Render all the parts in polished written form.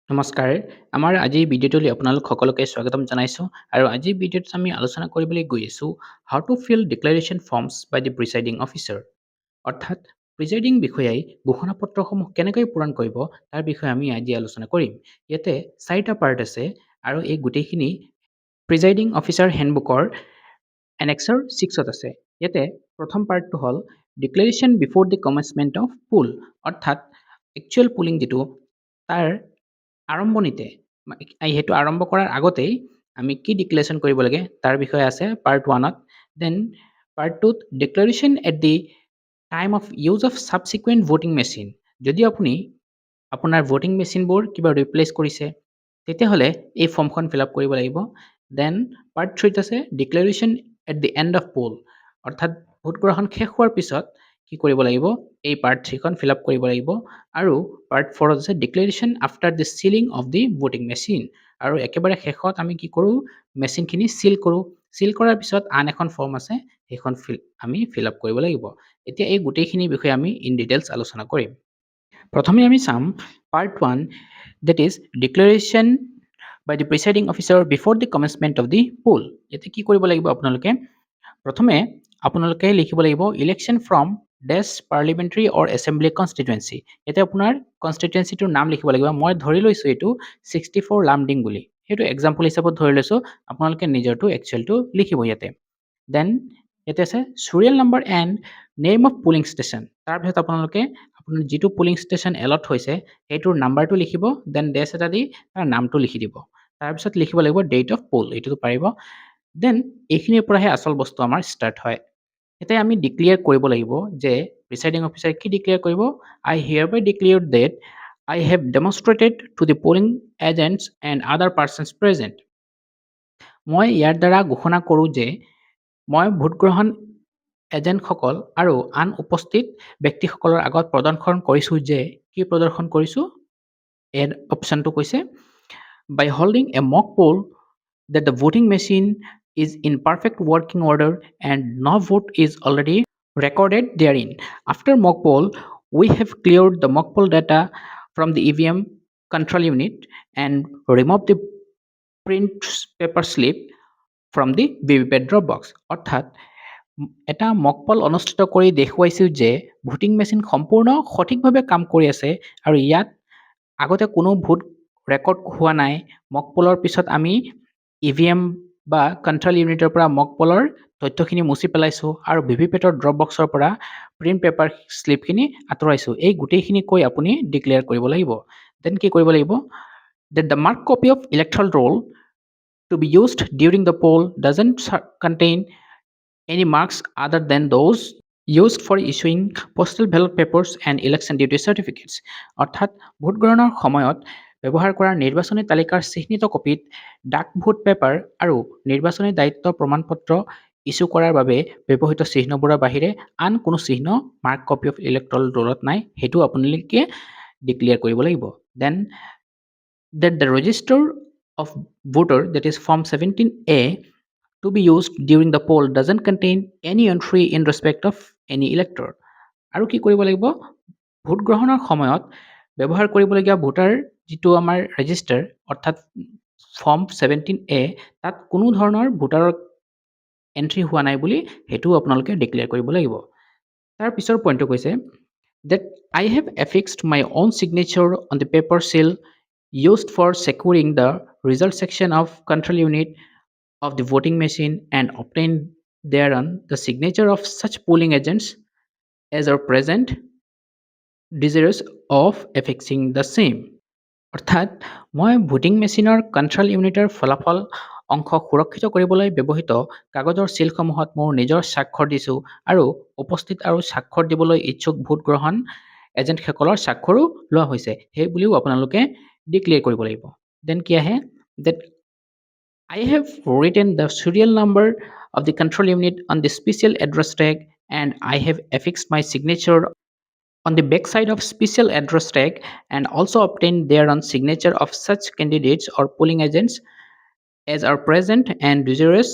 নমস্কাৰ। আমাৰ আজিৰ ভিডিঅ'টোলৈ আপোনালোক সকলোকে স্বাগতম জনাইছোঁ আৰু আজিৰ ভিডিঅ'টোত আমি আলোচনা কৰিবলৈ গৈ আছোঁ how to fill declaration forms by the presiding officer. অৰ্থাৎ প্ৰিচাইডিং বিষয়াই ঘোষণাপত্ৰসমূহ কেনেকৈ পূৰণ কৰিব তাৰ বিষয়ে আমি আজি আলোচনা কৰিম। ইয়াতে 4টা পাৰ্ট আছে আৰু এই গোটেইখিনি প্ৰিচাইডিং অফিচাৰ হেণ্ডবুকৰ এনেক্সাৰ 6ত আছে। ইয়াতে প্ৰথম পাৰ্টটো হ'ল ডিক্লাৰেশ্যন বিফ'ৰ দি কমেন্সমেণ্ট অফ পুল, অৰ্থাৎ একচুৱেল পুলিং যিটো তাৰ আৰম্ভণিতে সেইটো আৰম্ভ কৰাৰ আগতেই আমি কি ডিক্লেৰেশ্যন কৰিব লাগে তাৰ বিষয়ে আছে পাৰ্ট 1ত। দেন পাৰ্ট 2ত declaration at the time of use of subsequent voting machine. যদি আপুনি আপোনাৰ ভোটিং মেচিনবোৰ কিবা ৰিপ্লেচ কৰিছে তেতিয়াহ'লে এই ফৰ্মখন ফিল আপ কৰিব লাগিব। দেন পাৰ্ট 3ত আছে declaration at the end of poll, অৰ্থাৎ ভোট গ্ৰহণ শেষ হোৱাৰ পিছত কি কৰিব লাগিব এই পাৰ্ট 3খন ফিল আপ কৰিব লাগিব। আৰু পাৰ্ট 4ত আছে declaration after the sealing of the voting machine, আৰু একেবাৰে শেষত আমি কি কৰোঁ মেচিনখিনি চিল কৰোঁ। চিল কৰাৰ পিছত আন এখন ফৰ্ম আছে সেইখন আমি ফিল আপ কৰিব লাগিব। এতিয়া এই গোটেইখিনি বিষয়ে আমি ইন ডিটেইলছ আলোচনা কৰিম। প্ৰথমে আমি চাম part 1, that is declaration by the presiding officer before the commencement of the poll। ইয়াতে কি কৰিব লাগিব আপোনালোকে প্ৰথমে আপোনালোকে লিখিব লাগিব election from dash parliamentary or assembly constituency. ইয়াতে আপোনাৰ কনষ্টিটুৱেঞ্চিটোৰ নাম লিখিব লাগিব। মই ধৰি লৈছোঁ এইটো 64 লামডিং বুলি, সেইটো এক্সাম্পল হিচাপত ধৰি লৈছোঁ। আপোনালোকে নিজৰটো একচুৱেলটো লিখিব ইয়াতে। দেন ইয়াতে আছে serial number and name of polling station. তাৰপিছত আপোনালোকে আপোনাৰ যিটো পুলিং ষ্টেচন এলট হৈছে সেইটোৰ নাম্বাৰটো লিখিব, দেন ডেছ এটা দি তাৰ নামটো লিখি দিব। তাৰপিছত লিখিব লাগিব ডেট অফ পোল, এইটোতো পাৰিব। দেন এইখিনিৰ পৰাহে আচল বস্তু আমাৰ ষ্টাৰ্ট হয়। এতিয়া আমি ডিক্লেয়াৰ কৰিব লাগিব যে প্ৰিচাইডিং অফিচাৰে কি ডিক্লেয়াৰ কৰিব, I hereby declare that I have demonstrated to the polling agents and other persons present। মই ইয়াৰ দ্বাৰা ঘোষণা কৰোঁ যে মই ভোটগ্ৰহণ এজেণ্টসকল আৰু আন উপস্থিত ব্যক্তিসকলৰ আগত প্ৰদৰ্শন কৰিছোঁ যে কি প্ৰদৰ্শন কৰিছোঁ এড অপশ্যনটো কৈছে by holding a mock poll that the voting machine is in perfect working order and no vote is already recorded therein. After mock poll, we have cleared the mock poll data from the EVM control unit and removed the print paper slip from the VVPAT drop box। অৰ্থাৎ এটা মক পল অনুষ্ঠিত কৰি দেখুৱাইছোঁ যে voting machine সম্পূৰ্ণ সঠিকভাৱে কাম কৰি আছে আৰু ইয়াত আগতে কোনো ভোট ৰেকৰ্ড হোৱা নাই। মক পলৰ পিছত আমি EVM বা কণ্ট্ৰল ইউনিটৰ পৰা মক পলৰ তথ্যখিনি মুছি পেলাইছোঁ আৰু ভিভিপেটৰ ড্ৰপ বক্সৰ পৰা প্ৰিণ্ট পেপাৰ শ্লিপখিনি আঁতৰাইছোঁ। এই গোটেইখিনি কৈ আপুনি ডিক্লেয়াৰ কৰিব লাগিব। দেন কি কৰিব লাগিব that the marked copy of electoral roll to be used during the poll doesn't contain any marks other than those used for issuing postal ballot papers and election duty certificates। অৰ্থাৎ vote গ্ৰহণৰ সময়ত ব্যৱহাৰ কৰা নিৰ্বাচনী তালিকাৰ চিহ্নিত কপিত ডাক vote paper আৰু নিৰ্বাচনী দায়িত্ব প্ৰমাণপত্ৰ ইছ্যু কৰাৰ বাবে ব্যৱহৃত চিহ্নবোৰৰ বাহিৰে আন কোনো চিহ্ন মাৰ্ক কপি অফ ইলেক্ট্ৰল ৰোলত নাই, সেইটো আপোনালোকে ডিক্লেয়াৰ কৰিব লাগিব। Then that the register of voter, that is form 17A, to be used during the poll doesn't contain any entry in respect of any elector। আৰু কি কৰিব লাগিব ভোট গ্ৰহণৰ সময়ত ব্যৱহাৰ কৰিবলগীয়া ভোটাৰ যিটো আমাৰ ৰেজিষ্টাৰ অৰ্থাৎ ফৰ্ম 17A, তাত কোনো ধৰণৰ ভোটাৰৰ এন্ট্ৰি হোৱা নাই বুলি সেইটোও আপোনালোকে ডিক্লেয়াৰ কৰিব লাগিব। তাৰ পিছৰ পইণ্টটো কৈছে that I have affixed my own signature on the paper seal used for securing the result section of control unit of the voting machine and obtained thereon the signature of such polling agents as are present desirous of affixing the same। অৰ্থাৎ মই voting মেচিনৰ control ইউনিটৰ ফলাফল অংশ সুৰক্ষিত কৰিবলৈ ব্যৱহৃত কাগজৰ চিলসমূহত মোৰ নিজৰ স্বাক্ষৰ দিছোঁ আৰু উপস্থিত আৰু স্বাক্ষৰ দিবলৈ ইচ্ছুক ভোট গ্ৰহণ এজেণ্টসকলৰ স্বাক্ষৰো লোৱা হৈছে সেই বুলিও আপোনালোকে ডিক্লেয়াৰ কৰিব লাগিব। দেন কি আহে that I have written the serial number of the control unit on the special address tag and I have affixed my signature on the backside of special address tag and also obtained thereon signature of such candidates or polling agents as are present and desirous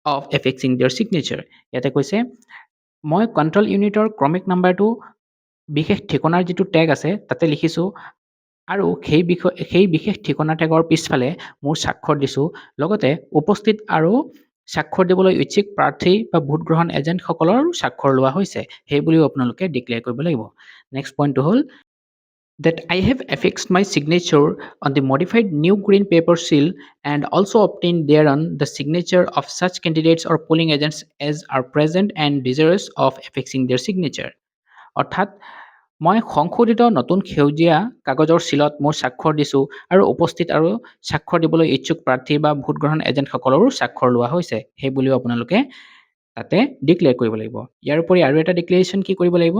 of affixing their signature। ইয়াতে কৈছে মই control ইউনিটৰ ক্ৰমিক নাম্বাৰটো বিশেষ ঠিকনাৰ যিটো tag আছে তাতে লিখিছোঁ আৰু সেই বিশেষ ঠিকনা টেগৰ পিছফালে মোৰ স্বাক্ষৰ দিছোঁ। লগতে উপস্থিত আৰু স্বাক্ষৰ দিবলৈ ইচ্ছুক প্ৰাৰ্থী বা ভোট গ্ৰহণ এজেণ্টসকলৰ স্বাক্ষৰ লোৱা হৈছে সেই বুলিও আপোনালোকে ডিক্লেয়াৰ কৰিব লাগিব। নেক্সট পইণ্টটো হ'ল that I have affixed my signature on the modified new green paper seal and also obtained thereon the signature of such candidates or polling agents as are present and desirous of affixing their signature. অৰ্থাৎ মই সংশোধিত নতুন সেউজীয়া কাগজৰ চিলত মোৰ স্বাক্ষৰ দিছোঁ আৰু উপস্থিত আৰু স্বাক্ষৰ দিবলৈ ইচ্ছুক প্ৰাৰ্থী বা ভোট গ্ৰহণ এজেণ্টসকলৰো স্বাক্ষৰ লোৱা হৈছে সেই বুলিও আপোনালোকে তাতে ডিক্লেয়াৰ কৰিব লাগিব। ইয়াৰ উপৰি আৰু এটা ডিক্লেৰেশ্যন কি কৰিব লাগিব?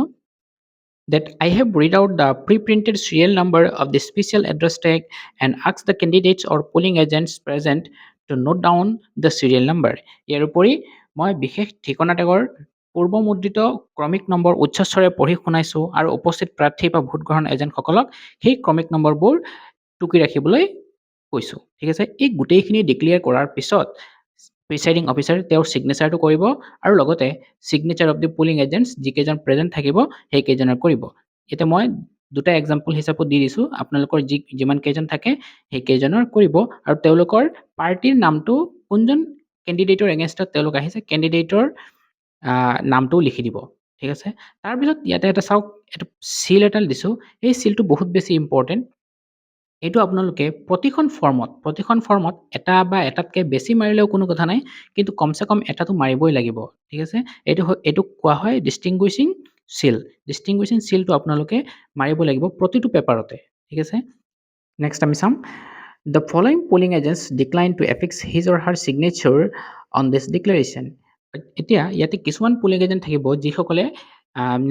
That I have read out the pre-printed serial number of the special address tag and asked the candidates or polling agents present to note down the serial number. ইয়াৰ উপৰি মই বিশেষ ঠিকনা টেগৰ পূৰ্বমুদ্ৰিত ক্ৰমিক নম্বৰ উচ্চস্বৰে পঢ়ি শুনাইছোঁ আৰু উপস্থিত প্ৰাৰ্থী বা ভোট গ্ৰহণ এজেণ্টসকলক সেই ক্ৰমিক নম্বৰবোৰ টুকি ৰাখিবলৈ কৈছোঁ। ঠিক আছে, এই গোটেইখিনি ডিক্লেয়াৰ কৰাৰ পিছত প্ৰিচাইডিং অফিচাৰে তেওঁৰ ছিগনেচাৰটো কৰিব আৰু লগতে signature of the polling agents যিকেইজন প্ৰেজেণ্ট থাকিব সেইকেইজনৰ কৰিব। এতিয়া মই দুটা এক্সাম্পল হিচাপত দি দিছোঁ, আপোনালোকৰ যিমান কেইজন থাকে সেইকেইজনৰ কৰিব আৰু তেওঁলোকৰ পাৰ্টিৰ নামটো কোনজন কেণ্ডিডেটৰ এগেইনষ্টত তেওঁলোক আহিছে কেণ্ডিডেটৰ নামটোও লিখি দিব। ঠিক আছে, তাৰপিছত ইয়াতে এটা চাওক, এটা চিল এটা দিছোঁ। এই চিলটো বহুত বেছি ইম্পৰ্টেণ্ট। এইটো আপোনালোকে প্ৰতিখন ফৰ্মত এটা বা এটাতকৈ বেছি মাৰিলেও কোনো কথা নাই, কিন্তু কমচে কম এটাটো মাৰিবই লাগিব। ঠিক আছে, এইটোক কোৱা হয় ডিষ্টিংগুইছিং চিল। ডিষ্টিংগুইছিং চিলটো আপোনালোকে মাৰিব লাগিব প্ৰতিটো পেপাৰতে। ঠিক আছে, নেক্সট আমি চাম the following polling agents decline to affix his or her signature on this declaration. এতিয়া ইয়াতে কিছুমান পোলিং এজেণ্ট থাকিব যিসকলে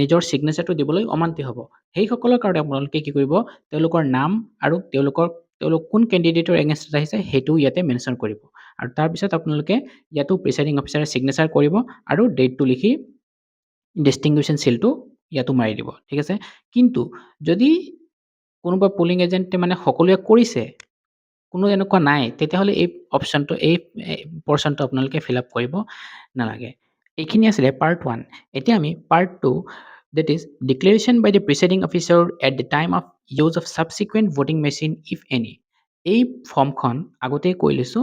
নিজৰ ছিগনেচাৰটো দিবলৈ অমান্তি হ'ব। সেইসকলৰ কাৰণে আপোনালোকে কি কৰিব, তেওঁলোকৰ নাম আৰু তেওঁলোক কোন কেণ্ডিডেটৰ এগেইনষ্টত আহিছে সেইটো ইয়াতে মেনশ্যন কৰিব আৰু তাৰপিছত আপোনালোকে ইয়াতো প্ৰিচাইডিং অফিচাৰে ছিগনেচাৰ কৰিব আৰু ডেটটো লিখি ডিষ্টিংগুইশ্যন চিলটো ইয়াতো মাৰি দিব। ঠিক আছে, কিন্তু যদি কোনোবা পোলিং এজেণ্টে মানে সকলোৱে কৰিছে, কোনো এনেকুৱা নাই, তেতিয়াহ'লে এই অপশ্যনটো এই পৰ্চনটো আপোনালোকে ফিল আপ কৰিব নালাগে। এইখিনি আছিলে পাৰ্ট 1। এতিয়া আমি part 2, that is declaration by the presiding officer at the time of use of subsequent voting machine if any. এই ফৰ্মখন আগতেই কৈ লৈছোঁ,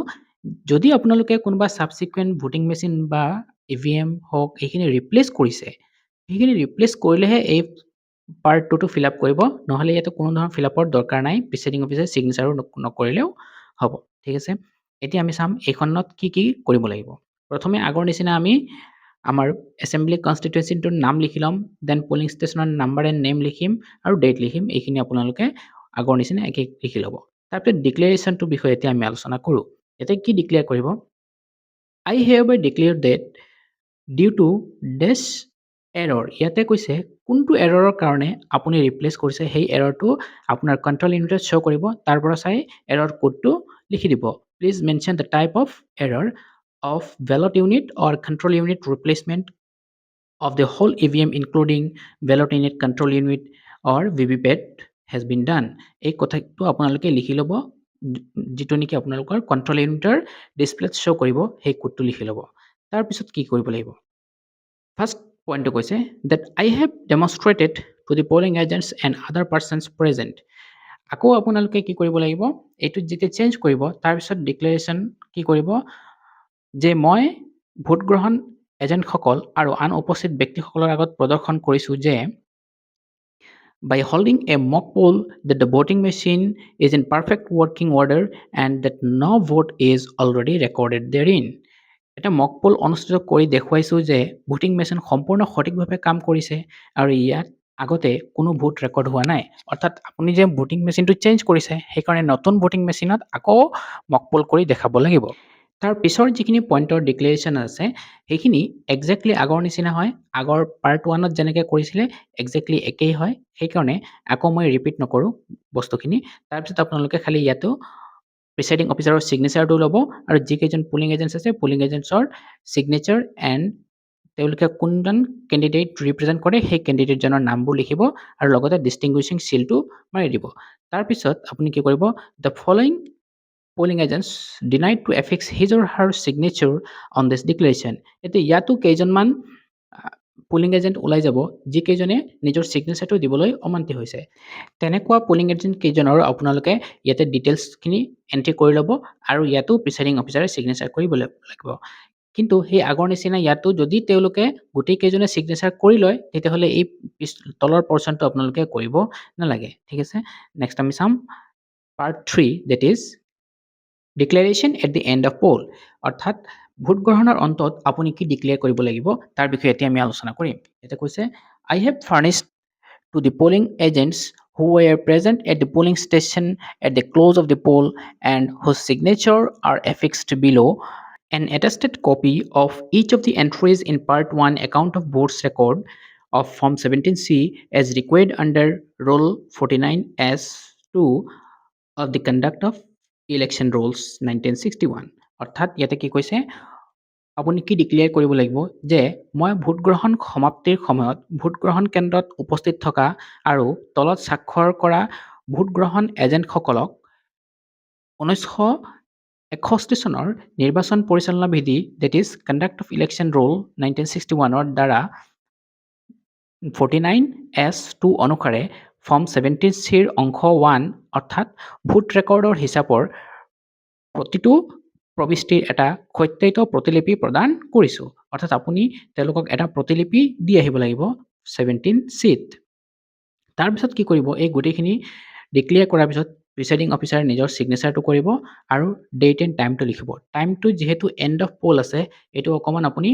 যদি আপোনালোকে কোনোবা ছাবচিকুৱেণ্ট ভোটিং মেচিন বা EVM হওক এইখিনি ৰিপ্লেচ কৰিছে, সেইখিনি ৰিপ্লেচ কৰিলেহে এই পাৰ্ট 2টো ফিল আপ কৰিব, নহ'লে ইয়াতে কোনো ধৰণৰ ফিল আপৰ দৰকাৰ নাই, প্ৰিচাইডিং অফিচাৰে ছিগনেচাৰো নকৰিলেও হ'ব। ঠিক আছে, এতিয়া আমি চাম এইখনত কি কি কৰিব লাগিব। প্ৰথমে আগৰ নিচিনা আমি আমাৰ এছেম্বলি কনষ্টিটুৱেঞ্চিটোৰ নাম লিখি ল'ম, দেন পলিং ষ্টেচনৰ নাম্বাৰ এণ্ড নেম লিখিম আৰু ডেট লিখিম। এইখিনি আপোনালোকে আগৰ নিচিনা একে লিখি ল'ব। তাৰপিছত ডিক্লেৰেশ্যনটোৰ বিষয়ে এতিয়া আমি আলোচনা কৰোঁ। এতিয়া কি ডিক্লেয়াৰ কৰিব? I hereby declare that due to dash error, ইয়াতে কৈছে কোনটো এৰৰৰ কাৰণে আপুনি ৰিপ্লেচ কৰিছে, সেই এৰৰটো আপোনাৰ কণ্ট্ৰল ইউনিটত শ্ব' কৰিব, তাৰ পৰা চাই এৰৰ কোডটো লিখি দিব। Please mention the type of error of ballot unit or control unit replacement of the whole EVM including ballot unit, control unit or VVPAT has been done. এই কথাটো আপোনালোকে লিখি ল'ব, যিটো নেকি আপোনালোকৰ কণ্ট্ৰল ইউনিটৰ ডিছপ্লেত শ্ব' কৰিব, সেই কোডটো লিখি ল'ব। তাৰপিছত কি কৰিব লাগিব? ফাৰ্ষ্ট পইণ্টটো কৈছে that I have demonstrated to the polling agents and other persons present. আকৌ আপোনালোকে কি কৰিব লাগিব, এইটো যেতিয়া চেঞ্জ কৰিব তাৰপিছত ডিক্লেৰেশ্যন কি কৰিব, যে মই ভোট গ্ৰহণ এজেণ্টসকল আৰু আন উপস্থিত ব্যক্তিসকলৰ আগত প্ৰদৰ্শন কৰিছোঁ যে by holding a mock poll that the voting machine is in perfect working order and that no vote is already recorded therein. এটা মক পোল অনুষ্ঠিত কৰি দেখুৱাইছোঁ যে ভোটিং মেচিন সম্পূৰ্ণ সঠিকভাৱে কাম কৰিছে আৰু ইয়াত আগতে কোনো ভোট ৰেকৰ্ড হোৱা নাই। অৰ্থাৎ আপুনি যে ভোটিং মেচিনটো চেঞ্জ কৰিছে সেইকাৰণে নতুন ভোটিং মেচিনত আকৌ মক পোল কৰি দেখাব লাগিব। তাৰ পিছৰ যিখিনি পইণ্টৰ ডিক্লেৰেশ্যন আছে সেইখিনি একজেক্টলি আগৰ নিচিনা হয়, আগৰ পাৰ্ট 1ত যেনেকৈ কৰিছিলে একজেক্টলি একেই হয়। সেইকাৰণে আকৌ মই ৰিপিট নকৰোঁ বস্তুখিনি। তাৰপিছত আপোনালোকে খালি ইয়াতো প্ৰিচাইডিং অফিচাৰৰ ছিগনেচাৰটো ল'ব আৰু যিকেইজন পুলিং এজেণ্টছ আছে পুলিং এজেণ্টছৰ ছিগনেচাৰ এণ্ড তেওঁলোকে কোনজন কেণ্ডিডেট ৰিপ্ৰেজেণ্ট কৰে সেই কেণ্ডিডেটজনৰ নামবোৰ লিখিব আৰু লগতে ডিষ্টিংগুইছিং চিলটো মাৰি দিব। তাৰপিছত আপুনি কি কৰিব, the following polling agents denied to affix his or her signature on this declaration. এতিয়া ইয়াতো কেইজনমান পুলিং এজেণ্ট ওলাই যাব যিকেইজনে নিজৰ ছিগনেচাৰটো দিবলৈ অমান্তি হৈছে। তেনেকুৱা পুলিং এজেণ্ট কেইজনৰ আপোনালোকে ইয়াতে ডিটেইলছখিনি এণ্ট্ৰি কৰি ল'ব আৰু ইয়াতো প্ৰিচাইডিং অফিচাৰে ছিগনেচাৰ কৰিব লাগিব। কিন্তু সেই আগৰ নিচিনা ইয়াতো যদি তেওঁলোকে গোটেইকেইজনে ছিগনেচাৰ কৰি লয় তেতিয়াহ'লে এই তলৰ পৰ্চনটো আপোনালোকে কৰিব নালাগে। ঠিক আছে, নেক্সট আমি চাম part 3 that is declaration at the end of poll. অৰ্থাৎ ভোট গ্ৰহণৰ অন্তত আপুনি কি ডিক্লেয়াৰ কৰিব লাগিব তাৰ বিষয়ে এতিয়া আমি আলোচনা কৰিম। এতিয়া কৈছে I have ফাৰ্নিশ্ড to the polling agents who were present at the polling station at the close of the poll and whose signature are affixed below an attested copy of each of the entries in Part 1 Account of Votes Record of Form 17C as required under Rule 49(s)(2) of the Conduct of Election Rules 1961. অৰ্থাৎ ইয়াতে কি কৈছে আপুনি কি declare কৰিব লাগিব যে মই ভোট গ্ৰহণ সমাপ্তিৰ সময়ত ভোট গ্ৰহণ কেন্দ্ৰত উপস্থিত থকা আৰু তলত স্বাক্ষৰ কৰা ভোট গ্ৰহণ এজেণ্টসকলক 1961 চনৰ নিৰ্বাচন পৰিচালনা বিধি that is conduct of election rule 1961 দ্বাৰা 49(s)(2) অনুসাৰে ফৰ্ম 17C অংশ 1 অৰ্থাৎ ভোট ৰেকৰ্ডৰ হিচাপৰ প্ৰতিটো প্ৰবিষ্টিৰ এটা সত্যায়িত প্ৰতিলিপি প্ৰদান কৰিছোঁ। অৰ্থাৎ আপুনি তেওঁলোকক এটা প্ৰতিলিপি দি আহিব লাগিব 17Cত। তাৰপিছত কি কৰিব এই গোটেইখিনি ডিক্লেয়াৰ কৰাৰ পিছত প্ৰিচাইডিং অফিচাৰে নিজৰ ছিগনেচাৰটো কৰিব আৰু ডেট এণ্ড টাইমটো লিখিব। টাইমটো যিহেতু এণ্ড অফ পল আছে এইটো অকণমান আপুনি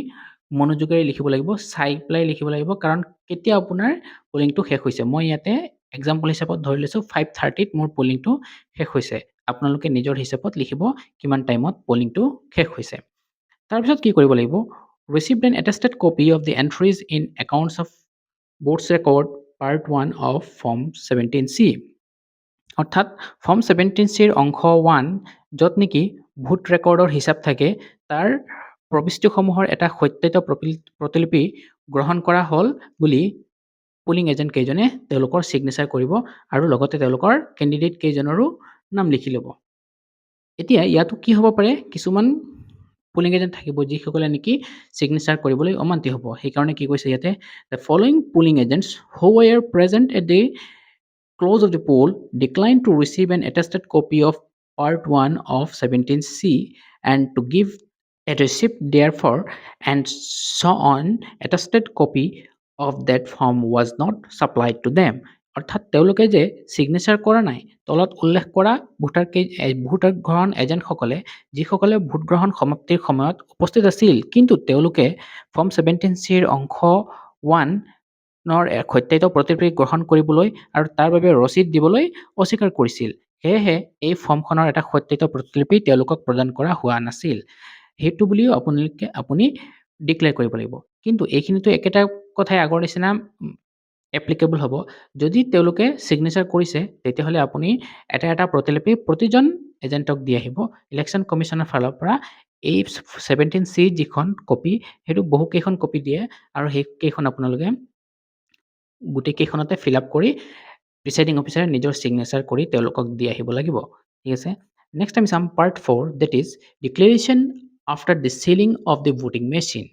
মনোযোগেৰে লিখিব লাগিব, চাই পেলাই লিখিব লাগিব কাৰণ কেতিয়া আপোনাৰ পলিংটো শেষ হৈছে। মই ইয়াতে এক্সাম্পল হিচাপত ধৰি লৈছোঁ 5:30ত মোৰ পলিংটো শেষ হৈছে। আপোনালোকে নিজৰ হিচাপত লিখিব কিমান টাইমত পলিংটো শেষ হৈছে। তাৰপিছত কি কৰিব লাগিব received an attested copy of the entries in accounts of votes record part 1 of form 17C। অৰ্থাৎ ফৰ্ম 17Cৰ অংশ 1 য'ত নেকি ভোট ৰেকৰ্ডৰ হিচাপ থাকে তাৰ প্ৰবিষ্টিসমূহৰ এটা সত্যায়িত প্ৰতিলিপি গ্ৰহণ কৰা হ'ল বুলি পুলিং এজেণ্ট কেইজনে তেওঁলোকৰ ছিগনেচাৰ কৰিব আৰু লগতে তেওঁলোকৰ কেণ্ডিডেট কেইজনৰো নাম লিখি ল'ব। এতিয়া ইয়াতো কি হ'ব পাৰে কিছুমান পুলিং এজেণ্ট থাকিব যিসকলে নেকি ছিগনেচাৰ কৰিবলৈ অমান্তি হ'ব। সেইকাৰণে কি কৈছে ইয়াতে the following polling agents who were present at the close of the poll declined to receive an attested copy of Part 1 of 17C and to give a receipt therefore and so on attested copy of that form was not supplied to them. অৰ্থাৎ তেওঁলোকে যে signature কৰা নাই তলত উল্লেখ কৰা vote গ্ৰহণ এজেণ্টসকলে যিসকলে ভোট গ্ৰহণ সমাপ্তিৰ সময়ত উপস্থিত আছিল কিন্তু তেওঁলোকে ফৰ্ম 17Cৰ অংশ 1 সত্যায়িত প্ৰতিলিপি গ্ৰহণ কৰিবলৈ আৰু তাৰ বাবে ৰচিদ দিবলৈ অস্বীকাৰ কৰিছিল। সেয়েহে এই ফৰ্মখনৰ এটা সত্যায়িত প্ৰতিলিপি তেওঁলোকক প্ৰদান কৰা হোৱা নাছিল। সেইটো বুলিও আপুনি ডিক্লেয়াৰ কৰিব লাগিব। কিন্তু এইখিনিতো একেটা কথাই আগৰ নিচিনা এপ্লিকেবল হ'ব। যদি তেওঁলোকে ছিগনেচাৰ কৰিছে তেতিয়াহ'লে আপুনি এটা প্ৰতিলিপি প্ৰতিজন এজেণ্টক দি আহিব। ইলেকশ্যন কমিশ্যনৰ ফালৰ পৰা এই 17C যিখন কপি সেইটো বহুকেইখন কপি দিয়ে আৰু সেইকেইখন আপোনালোকে গোটেইকেইখনতে ফিল আপ কৰি প্ৰিচাইডিং অফিচাৰে নিজৰ ছিগনেচাৰ কৰি তেওঁলোকক দি আহিব লাগিব। ঠিক আছে, নেক্সট আমি চাম part 4 that is declaration after the sealing of the voting machine.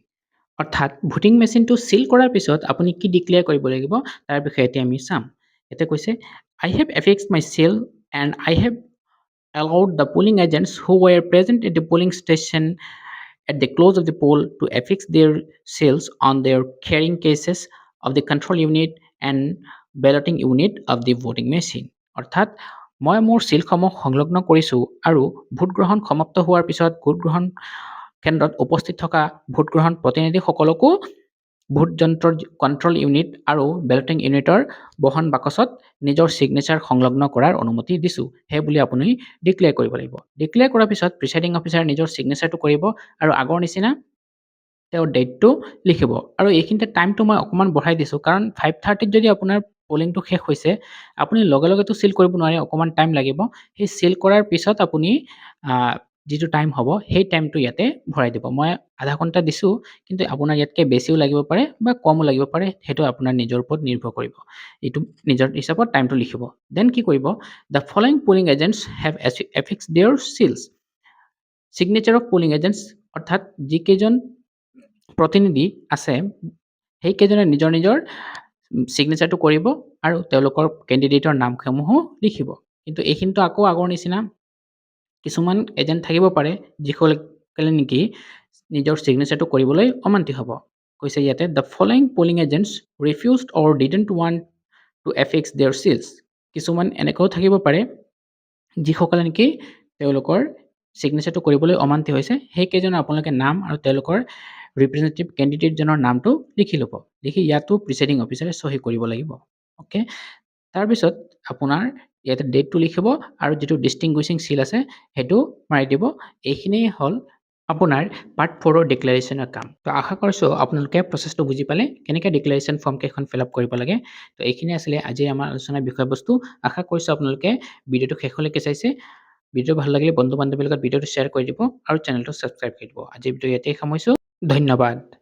অৰ্থাৎ ভোটিং মেচিনটো চিল কৰাৰ পিছত আপুনি কি ডিক্লেয়াৰ কৰিব লাগিব তাৰ বিষয়ে এতিয়া আমি চাম। এতিয়া কৈছে I have affixed my seal and I have allowed the polling agents who were present at the polling station at the close of the poll to affix their seals on their carrying cases of the control unit and balloting unit of the voting machine. অৰ্থাৎ মই মোৰ চিলসমূহ সংলগ্ন কৰিছোঁ আৰু vote গ্ৰহণ সমাপ্ত হোৱাৰ পিছত ভোট গ্ৰহণ কেন্দ্ৰত উপস্থিত থকা ভোট গ্ৰহণ প্ৰতিনিধিসকলকো ভোট যন্ত্ৰৰ কণ্ট্ৰল ইউনিট আৰু বেলটিং ইউনিটৰ বহন বাকচত নিজৰ ছিগনেচাৰ সংলগ্ন কৰাৰ অনুমতি দিছোঁ সেই বুলি আপুনি ডিক্লেয়াৰ কৰিব লাগিব। ডিক্লেয়াৰ কৰাৰ পিছত প্ৰিচাইডিং অফিচাৰে নিজৰ ছিগনেচাৰটো কৰিব আৰু আগৰ নিচিনা তেওঁৰ ডেটটো লিখিব আৰু এইখিনিতে টাইমটো মই অকণমান বঢ়াই দিছোঁ কাৰণ 5:30ত যদি আপোনাৰ পলিংটো শেষ হৈছে আপুনি লগে লগেতো চিল কৰিব নোৱাৰে, অকণমান টাইম লাগিব। সেই চিল কৰাৰ পিছত আপুনি যিটো টাইম হ'ব সেই টাইমটো ইয়াতে ভৰাই দিব। মই আধা ঘণ্টা দিছোঁ কিন্তু আপোনাৰ ইয়াতকৈ বেছিও লাগিব পাৰে বা কমো লাগিব পাৰে, সেইটো আপোনাৰ নিজৰ ওপৰত নিৰ্ভৰ কৰিব। এইটো নিজৰ হিচাপত টাইমটো লিখিব। দেন কি কৰিব the following polling agents have affixed their seals. Signature of polling agents অৰ্থাৎ যিকেইজন প্ৰতিনিধি আছে সেইকেইজনে নিজৰ ছিগনেচাৰটো কৰিব আৰু তেওঁলোকৰ কেণ্ডিডেটৰ নামসমূহো লিখিব। কিন্তু এইখিনিতো আকৌ আগৰ নিচিনা কিছুমান এজেণ্ট থাকিব পাৰে যিসকলে নেকি নিজৰ ছিগনেচাৰটো কৰিবলৈ অমান্তি হ'ব। কৈছে ইয়াতে the following polling agents refused or didn't want to affix their seals. কিছুমান এনেকুৱাও থাকিব পাৰে যিসকলে নেকি তেওঁলোকৰ ছিগনেচাৰটো কৰিবলৈ অমান্তি হৈছে। সেইকেইজনৰ আপোনালোকে নাম আৰু তেওঁলোকৰ ৰিপ্ৰেজেণ্টেটিভ কেণ্ডিডেটজনৰ নামটো লিখি ল'ব। লিখি ইয়াতো প্ৰিচাইডিং অফিচাৰে চহী কৰিব লাগিব। অ'কে, তাৰপিছত আপোনাৰ ইয়াতে ডেটটো লিখিব আৰু যিটো ডিষ্টিংগুইছিং চিল আছে সেইটো মাৰি দিব। এইখিনিয়ে হ'ল আপোনাৰ পাৰ্ট 4ৰ ডিক্লেৰেশ্যনৰ কাম। তো আশা কৰিছোঁ আপোনালোকে প্ৰচেছটো বুজি পালে কেনেকৈ ডিক্লেৰেশ্যন ফৰ্ম কেইখন ফিল আপ কৰিব লাগে। তো এইখিনি আছিলে আজিৰ আমাৰ আলোচনাৰ বিষয়বস্তু। আশা কৰিছোঁ আপোনালোকে ভিডিঅ'টো শেষলৈকে চাইছে। ভিডিঅ' ভাল লাগিলে বন্ধু বান্ধৱীৰ লগত ভিডিঅ'টো শ্বেয়াৰ কৰি দিব আৰু চেনেলটো ছাবস্ক্ৰাইব কৰি দিব। আজিৰ ভিডিঅ' ইয়াতেই সামৰিছোঁ। ধন্যবাদ।